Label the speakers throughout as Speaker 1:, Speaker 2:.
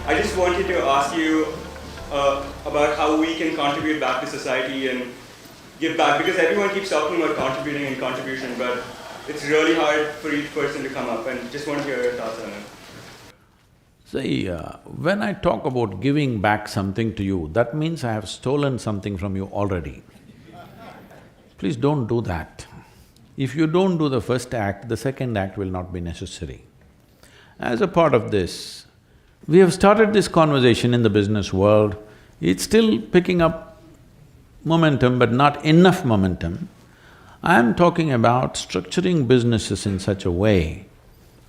Speaker 1: I just wanted to ask you about how we can contribute back to society and give back, because everyone keeps talking about contributing and contribution, but it's really hard for each person to come up, and just want to hear your thoughts on it.
Speaker 2: See, when I talk about giving back something to you, that means I have stolen something from you already. Please don't do that. If you don't do the first act, the second act will not be necessary. As a part of this, we have started this conversation in the business world. It's still picking up momentum, but not enough momentum. I'm talking about structuring businesses in such a way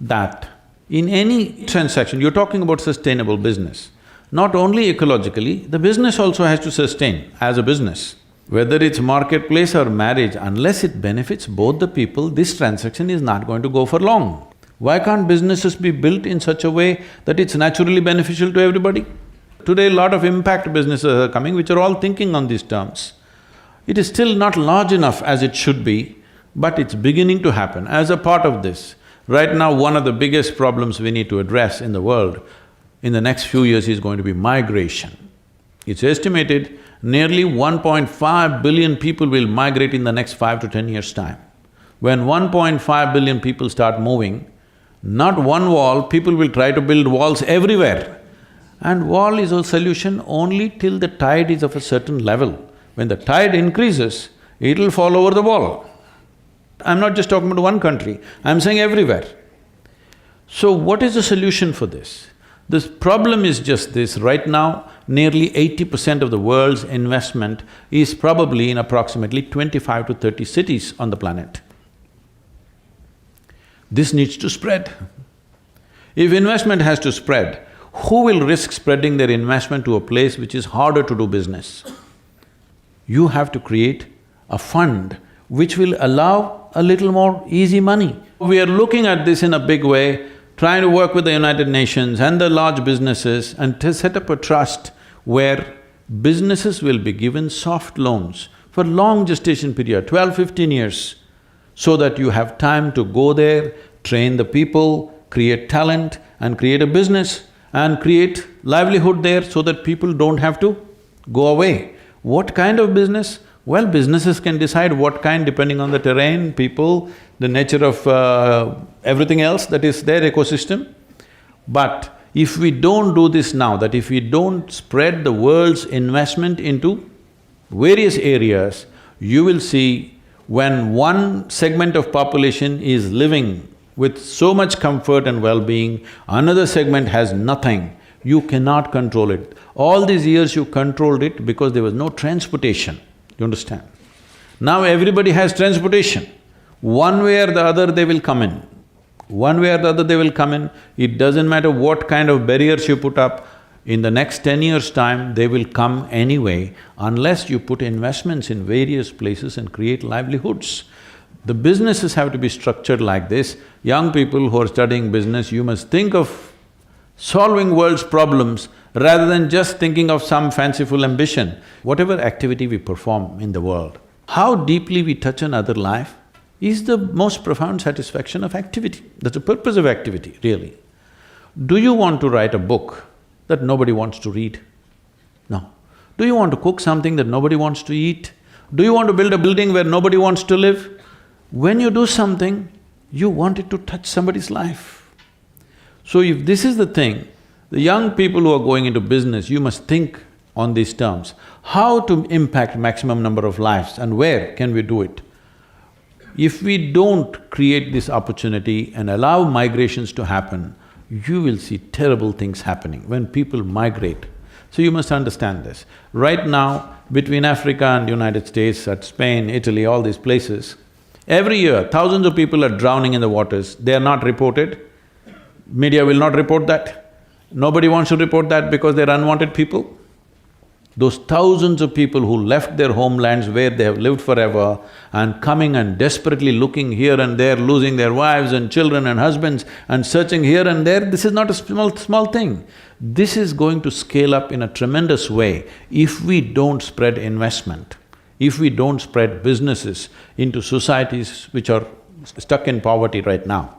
Speaker 2: that in any transaction, you're talking about sustainable business. Not only ecologically, the business also has to sustain as a business. Whether it's marketplace or marriage, unless it benefits both the people, this transaction is not going to go for long. Why can't businesses be built in such a way that it's naturally beneficial to everybody? Today, a lot of impact businesses are coming, which are all thinking on these terms. It is still not large enough as it should be, but it's beginning to happen. As a part of this, right now one of the biggest problems we need to address in the world in the next few years is going to be migration. It's estimated nearly 1.5 billion people will migrate in the next 5 to 10 years' time. When 1.5 billion people start moving, not one wall, people will try to build walls everywhere. And wall is a solution only till the tide is of a certain level. When the tide increases, it'll fall over the wall. I'm not just talking about one country, I'm saying everywhere. So what is the solution for this? This problem is just this, right now, nearly 80% of the world's investment is probably in approximately 25 to 30 cities on the planet. This needs to spread. If investment has to spread, who will risk spreading their investment to a place which is harder to do business? You have to create a fund which will allow a little more easy money. We are looking at this in a big way, trying to work with the United Nations and the large businesses and to set up a trust where businesses will be given soft loans for long gestation period, 12–15 years, so that you have time to go there, train the people, create talent and create a business and create livelihood there so that people don't have to go away. What kind of business? Well, businesses can decide what kind depending on the terrain, people, the nature of everything else that is their ecosystem. But if we don't do this now, that if we don't spread the world's investment into various areas, you will see when one segment of population is living with so much comfort and well-being, another segment has nothing, you cannot control it. All these years you controlled it because there was no transportation, you understand? Now everybody has transportation. One way or the other they will come in. One way or the other they will come in. It doesn't matter what kind of barriers you put up, in the next 10 years' time, they will come anyway unless you put investments in various places and create livelihoods. The businesses have to be structured like this. Young people who are studying business, you must think of solving world's problems rather than just thinking of some fanciful ambition. Whatever activity we perform in the world, how deeply we touch another life is the most profound satisfaction of activity. That's the purpose of activity, really. Do you want to write a book that nobody wants to read? No. Do you want to cook something that nobody wants to eat? Do you want to build a building where nobody wants to live? When you do something, you want it to touch somebody's life. So if this is the thing, the young people who are going into business, you must think on these terms. How to impact maximum number of lives and where can we do it? If we don't create this opportunity and allow migrations to happen, you will see terrible things happening when people migrate. So you must understand this. Right now, between Africa and United States, at Spain, Italy, all these places, every year thousands of people are drowning in the waters, they are not reported. Media will not report that. Nobody wants to report that because they're unwanted people. Those thousands of people who left their homelands where they have lived forever and coming and desperately looking here and there, losing their wives and children and husbands and searching here and there, this is not a small thing. This is going to scale up in a tremendous way if we don't spread investment, if we don't spread businesses into societies which are stuck in poverty right now.